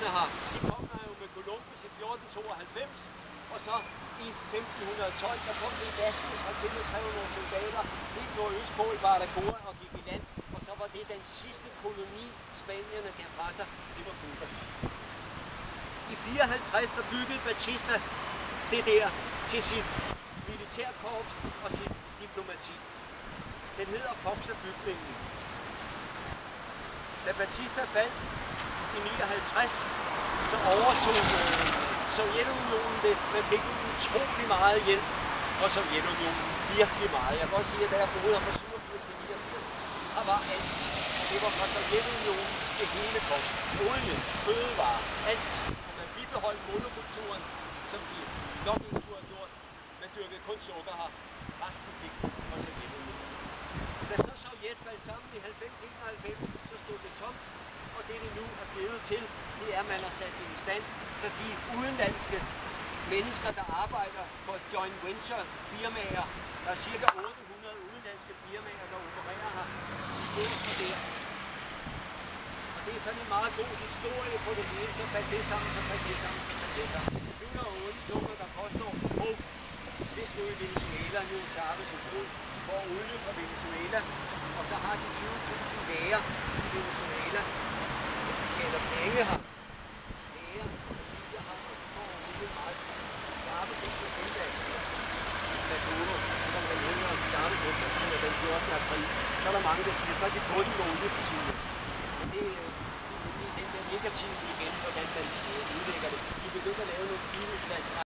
spanierne her, de kom der jo med Columbus i 1492, og så i 1512, der kom det Velasquez til med 300 soldater helt nordøst på i Barbacoa og gik i land, og så var det den sidste koloni, spanierne gav fra sig, det var Cuba. I 54, der byggede Batista det der til sit militærkorps og sit diplomati. Den hedder Foxa-bygningen. Da Batista faldt i 59, så overtog Sovjetunionen det. Man fik utrolig meget hjælp fra Sovjetunionen. Virkelig meget. Jeg kan godt sige, at da jeg boede her fra 87 til 89, der var alt. Og det var fra Sovjetunionen, det hele kom. Olie, fødevarer, alt. Og man bibeholdt monokulturen, som de nok ikke skulle have gjort. Man dyrkede kun sukker her. Resten fik fra Sovjetunionen. Da så Sovjet faldt sammen i 90-91, så stod det tomt. Og det nu er blevet til, det er, at man har sat det i stand, så de udenlandske mennesker, der arbejder for joint venture firmaer, der er ca. 800 udenlandske firmaer, der opererer her, de går der. Og det er sådan en meget god historie på det hele, så fandt det sammen, så fandt det sammen, så fandt det sammen. 108 tunger, der påstår, hvis nu i Venezuela, nu Chávez og brud, får olie fra Venezuela, og så har de 20.000 læger i Venezuela, tjener penge her. Læger, der har får olie meget. Chávez ikke på gendag. Maduro, som man hedder, Chávez efter den 14. april, så er der mange, der siger, så er det bunden med olieforsyning. Men det er den der negative igen, hvordan man udlægger det. De begynder at lave nogle biogas